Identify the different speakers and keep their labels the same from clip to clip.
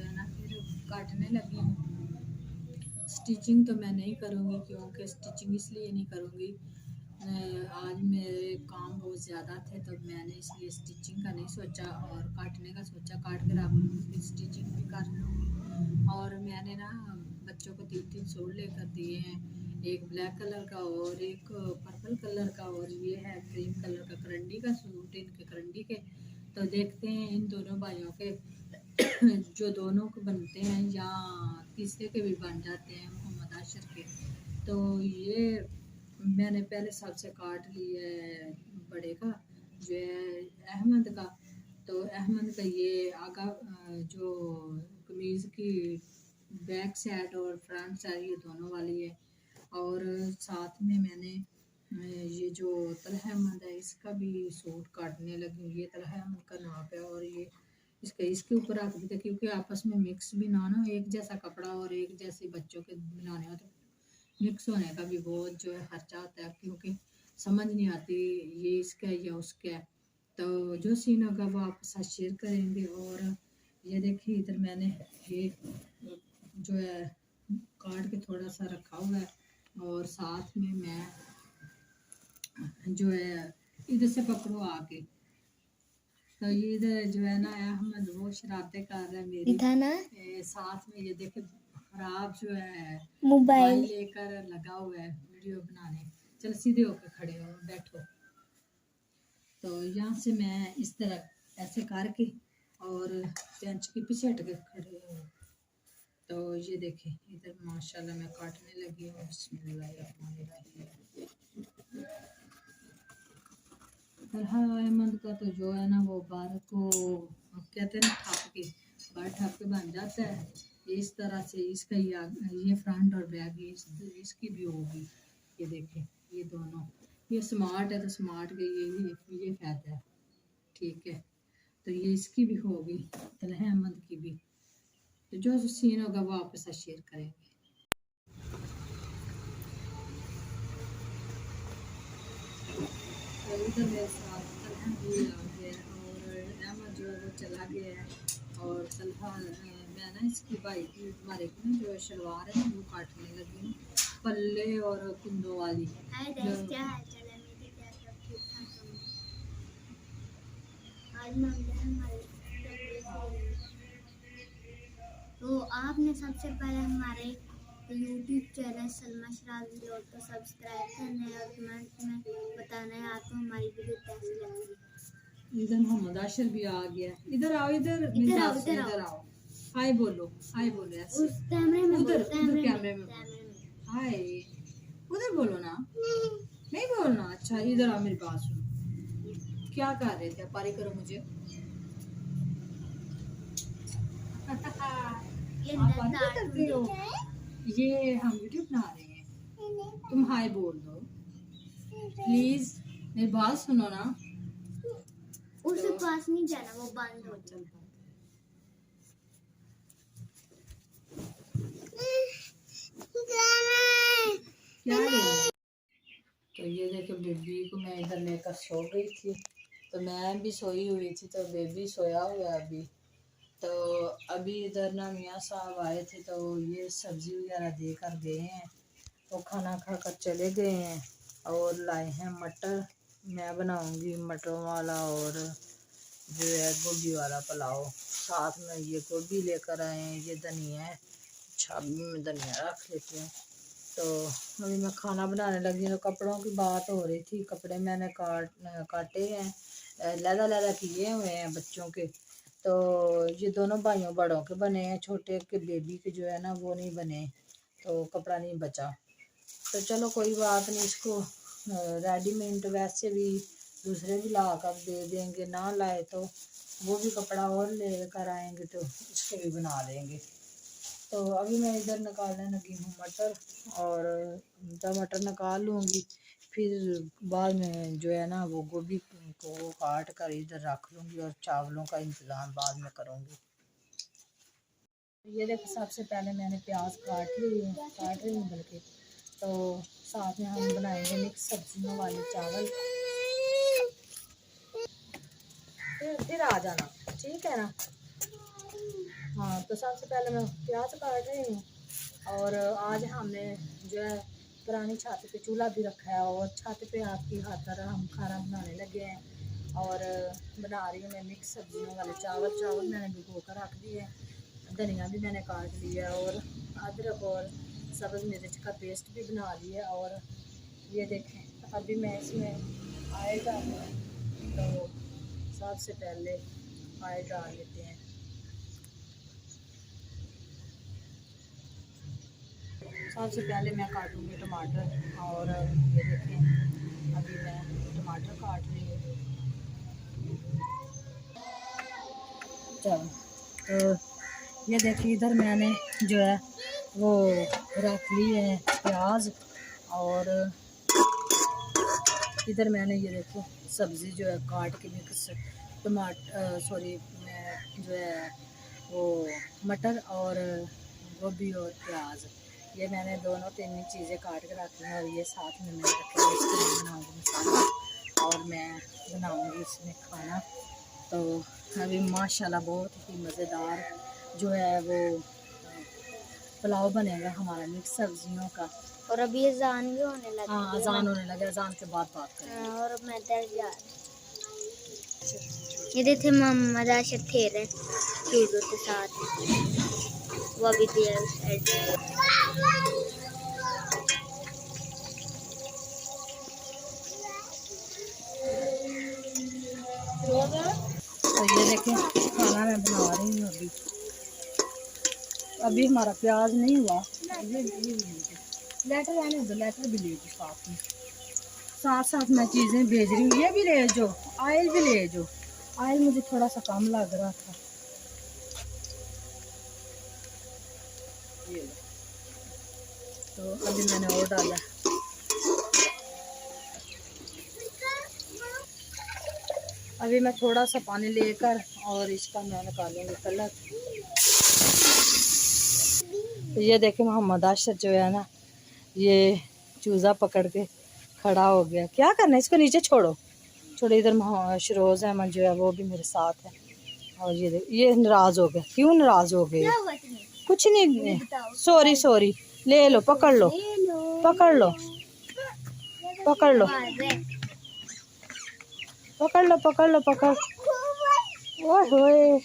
Speaker 1: है ना फिर काटने लगी हूँ। स्टिचिंग तो मैं नहीं करूँगी, क्योंकि स्टिचिंग इसलिए नहीं करूँगी, आज मेरे काम बहुत ज़्यादा थे तो मैंने इसलिए स्टिचिंग का नहीं सोचा और काटने का सोचा। काट कर आप फिर स्टिचिंग भी कर लूँगी। और मैंने ना बच्चों को 3-3 सूट लेकर दिए हैं, एक ब्लैक कलर का और एक पर्पल कलर का, और ये है क्रीम कलर का करंडी का सूट, इनके करंडी के। तो देखते हैं इन दोनों भाइयों के जो दोनों को बनते हैं या तीसरे के भी बन जाते हैं, मोहम्मद आशर के। तो ये मैंने पहले सबसे काट लिया है बड़े का, जो है अहमद का। तो अहमद का ये आगा जो कमीज़ की बैक साइड और फ्रंट साइड ये दोनों वाली है। और साथ में मैंने ये जो तलहा अहमद है इसका भी सूट काटने लगी हूँ। ये तलहा अहमद का नाप है और ये इसके ऊपर रख देते, क्योंकि आपस में मिक्स भी ना हो, एक जैसा कपड़ा और एक जैसे बच्चों के बनाने हो तो मिक्स होने का भी बहुत जो है खर्चा होता है, क्योंकि समझ नहीं आती ये इसका है या उसका है। तो जो सीन होगा वो आपके साथ शेयर करेंगे। और ये देखिए इधर मैंने ये जो है काट के थोड़ा सा रखा हुआ है, और साथ में मैं जो है इधर से पकड़ो आके। तो ये इधर जो है ना अहमद वो शरारतें कर रहा है मेरी
Speaker 2: ना
Speaker 1: साथ में। ये देखे खराब जो है
Speaker 2: मोबाइल
Speaker 1: लेकर लगा हुआ है वीडियो बनाने। चल सीधे होकर खड़े हो, बैठो। तो यहाँ से मैं इस तरह ऐसे करके और बेंच के पीछे हट के खड़े हो। तो ये देखे इधर माशाल्लाह मैं काटने लगी हूँ। बिस्मिल्लाहिर्रहमानिर्रहीम। तलहा अहमद का तो जो है ना वो बार को कहते हैं ना ठप के, बार ठप के बन जाता है। इस तरह से इसका ये फ्रंट और बैक इसकी भी होगी। ये देखें ये दोनों, ये स्मार्ट है तो स्मार्ट के ये फायदा है, ठीक है। तो ये इसकी भी होगी, तलहा अहमद की भी। तो जो सीन होगा वो आपके साथ शेयर करेंगे। तो इधर मेरे साथ तलहा भी आ गया और अहमद जो है वो चला गया है। और तलहा मैं ना इसकी भाई की हमारे की ना जो शलवार है वो काटने लगी हूँ, पल्ले और कुंदों वाली।
Speaker 2: तो आपने सबसे पहले हमारे YouTube चैनल सलमा शराजी व्लॉग को सब्सक्राइब करना है और कमेंट में बताना है आपको हमारी वीडियो कैसी लगी है।
Speaker 1: इधर मोहम्मद आशिर भी आ गया। इधर आओ, इधर आओ, हाय बोलो, हाय बोलो ऐसे।
Speaker 2: उस कैमरे में
Speaker 1: उधर
Speaker 2: कैमरे में
Speaker 1: हाय उधर बोलो ना, नहीं बोलना। अच्छा इधर आओ, मेरी बात सुनो। क्या कर रहे थे? पारी करो मुझे। आप पारी करते हो? ये हम वीडियो बना रहे हैं, तुम हाय बोल दो प्लीज, मेरी बात सुनो ना।
Speaker 2: उसके पास नहीं जाना, वो बंद हो जाए।
Speaker 1: क्या है? तो ये देखो बेबी को मैं इधर लेकर सो गई थी, तो मैं भी सोई हुई थी, तो बेबी सोया हुआ है अभी। तो अभी इधर ना मियाँ साहब आए थे, तो ये सब्ज़ी वगैरह दे कर गए हैं। वो खाना खा कर चले गए हैं और लाए हैं मटर। मैं बनाऊंगी मटरों वाला और जो है गोभी वाला पुलाव। साथ में ये गोभी लेकर आए हैं, ये धनिया है, छाबी में धनिया रख लेती हूँ। तो अभी मैं खाना बनाने लगी हूँ। कपड़ों की बात हो रही थी, कपड़े मैंने काटे हैं, लहदा किए हुए हैं बच्चों के। तो ये दोनों भाइयों बड़ों के बने हैं, छोटे के बेबी के जो है ना वो नहीं बने, तो कपड़ा नहीं बचा। तो चलो कोई बात नहीं, इसको रेडीमेड वैसे भी दूसरे भी ला कर दे देंगे, ना लाए तो वो भी कपड़ा और ले कर आएंगे तो उसके भी बना लेंगे। तो अभी मैं इधर निकालने लगी हूँ मटर, और जब मटर निकाल लूँगी फिर बाद में जो है ना वो गोभी को काट कर इधर रख लूँगी और चावलों का इंतज़ाम बाद में करूँगी। ये देखो सबसे पहले मैंने प्याज काट रही हूँ बल्कि। तो साथ में हम बनाएंगे मिक्स सब्जियों वाले चावल। फिर आ जाना, ठीक है ना। हाँ, तो सबसे पहले मैं प्याज काट रही हूँ। और आज हमने जो है पुरानी छत पे चूल्हा भी रखा है और छत पे आपकी खातर हम खाना बनाने लगे हैं। और बना रही हूँ मैं मिक्स सब्जियों वाले चावल मैंने भिगो कर रख दिए हैं, धनिया भी मैंने काट लिया और अदरक और सब्ज़ मिर्च का पेस्ट भी बना लिया। और ये देखें अभी मैं इसमें ऑयल डाल रही हूँ। तो सबसे पहले ऑयल डाल लेते हैं। सबसे पहले मैं काटूंगी टमाटर। और ये देखें अभी मैं टमाटर काट रही हूँ। चलो, तो ये देखिए इधर मैंने जो है वो रख ली है प्याज। और इधर मैंने ये देखो सब्ज़ी जो है काट के मिक्स टमाटर सॉरी जो है वो मटर और गोभी और प्याज, ये मैंने दोनों तीन चीज़ें काट के रखी हैं। और ये साथ में मैं रखी हूँ, इसको मैं बनाऊँगी मसाला और मैं बनाऊँगी इसमें खाना। तो अभी माशाल्लाह बहुत ही मज़ेदार जो है वो पुलाव बनेगा हमारा मिक्स सब्जियों का।
Speaker 2: और अभी अजान भी होने लगी।
Speaker 1: हाँ, अजान होने लगे, अजान के बाद बात करें।
Speaker 2: और मैं दर जा ये देखे मोहम्मद आशिर थे रहे चूजों के साथ, वो भी दिया उस साइड।
Speaker 1: तो ये देखें खाना मैं बना रही हूँ। अभी हमारा प्याज नहीं हुआ। ये लेटर आने दो, लेटर भी ले दो साथ में, साथ साथ मैं चीज़ें भेज रही हूँ। ये भी ले जो, ऑयल भी ले जो। ऑयल मुझे थोड़ा सा कम लग रहा था। ये तो अभी मैंने और डाला। अभी मैं थोड़ा सा पानी लेकर और इसका मैं निकालूंगी कलर। तो ये देखें मोहम्मद आशिर जो है ना, ये चूज़ा पकड़ के खड़ा हो गया। क्या करना है इसको, नीचे छोड़ो छोड़ो। इधर शरोज अहमद जो है वो भी मेरे साथ है। और ये नाराज़ हो गया। क्यों नाराज़ हो गए? कुछ नहीं, सॉरी सॉरी। ले लो, पकड़ लो पकड़ लो पकड़ लो पकड़ लो पकड़ लो पकड़। ओए होए,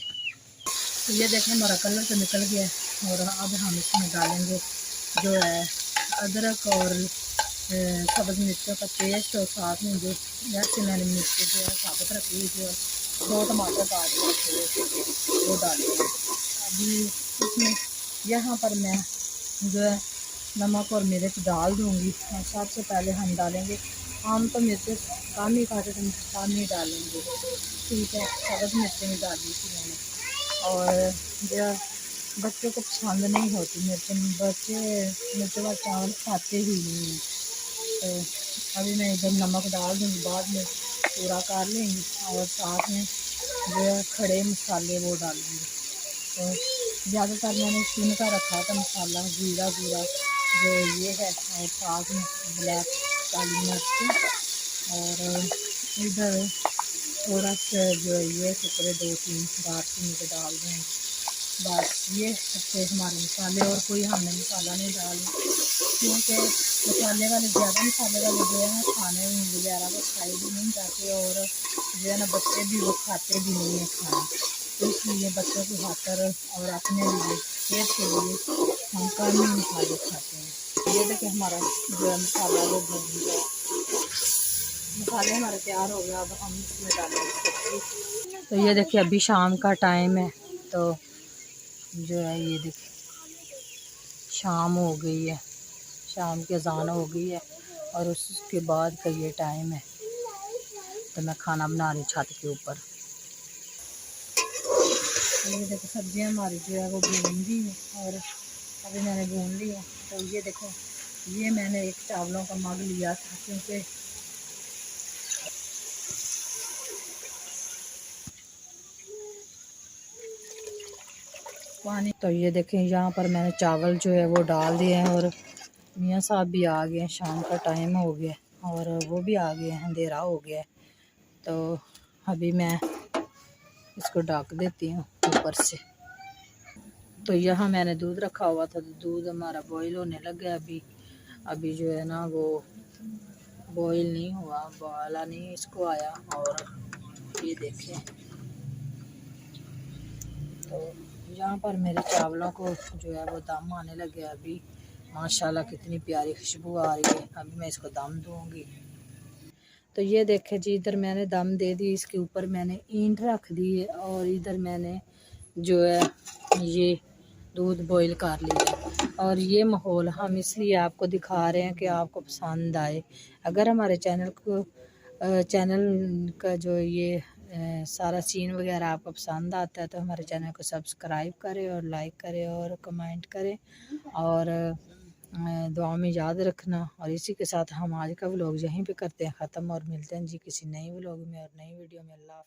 Speaker 1: ये देखें हमारा कलर तो निकल गया है। और अब हम इसमें डालेंगे जो है अदरक और सब्ज़ मिर्चों का पेस्ट। और साथ में जो जैसे मैंने मिर्ची जो है साबुत रखी हुई थी और 2 टमाटर काट के रखे हुए वो डालेंगे। अभी इसमें यहाँ पर मैं जो है नमक और मिर्च डाल दूँगी। और सबसे पहले हम डालेंगे, हम तो मिर्च कम ही खाते थे, कम ही डालेंगे, ठीक है। सब्ज़ मिर्च नहीं डाली थी मैंने। और जो बच्चों को पसंद नहीं होती मिर्च, बच्चे मिर्च वाला चावल खाते ही नहीं हैं। तो अभी मैं इधर नमक डाल दूँगी, बाद में पूरा कर लेंगे। और साथ में जो है खड़े मसाले वो डालूँगी। तो ज़्यादातर मैंने चुन का रखा था मसाला, जीरा जो ये है। और साथ में ब्लैक काली मिर्च। और इधर थोड़ा सा जो ये टुकड़े 2-3 दालचीनी के डाल दें। बस ये सबसे हमारे मसाले, और कोई हमने मसाला नहीं डाला क्योंकि मसाले वाले ज़्यादा मसाले वाले जो है ना खाने वगैरह वो खाए भी नहीं जाते। और जो है ना बच्चे भी वो खाते भी नहीं है खाना। तो इसलिए बच्चों की खातर और अपने लिए सेहत के लिए हम कम ही मसाले खाते हैं। ये देखिए हमारा जो है मसाला वो भून गया, मसाले हमारे तैयार हो गया। अब हम इसमें डालेंगे सब्ज़ी। तो ये देखिए अभी शाम का टाइम है। तो जो है ये देखिए शाम हो गई है, शाम की अजान हो गई है। और उसके बाद का ये टाइम है। तो मैं खाना बना रही छत के ऊपर। तो ये देखो सब्जियां हमारी जो है वो भून दी है और अभी मैंने भून ली है। तो ये देखो ये मैंने एक चावलों का मग लिया था क्योंकि पानी। तो ये देखें यहाँ पर मैंने चावल जो है वो डाल दिए हैं। और मियाँ साहब भी आ गए हैं, शाम का टाइम हो गया और वो भी आ गए हैं, अंधेरा हो गया। तो अभी मैं इसको ढक देती हूँ ऊपर से। तो यहाँ मैंने दूध रखा हुआ था, तो दूध हमारा बॉईल होने लग गया। अभी जो है ना वो बॉईल नहीं हुआ, बॉला नहीं इसको आया। और ये देखें, तो यहाँ पर मेरे चावलों को जो है वो दम आने लग गया। अभी माशाल्लाह कितनी प्यारी खुशबू आ रही है। अभी मैं इसको दम दूँगी। तो ये देखें जी, इधर मैंने दम दे दी, इसके ऊपर मैंने ईंट रख दी है और इधर मैंने जो है ये दूध बॉईल कर लिया। और ये माहौल हम इसलिए आपको दिखा रहे हैं कि आपको पसंद आए। अगर हमारे चैनल का जो ये सारा सीन वगैरह आपको पसंद आता है तो हमारे चैनल को सब्सक्राइब करें और लाइक करें और कमेंट करें और दुआ में याद रखना। और इसी के साथ हम आज का व्लॉग यहीं पे करते हैं ख़त्म और मिलते हैं जी किसी नई व्लॉग में और नई वीडियो में। अल्लाह।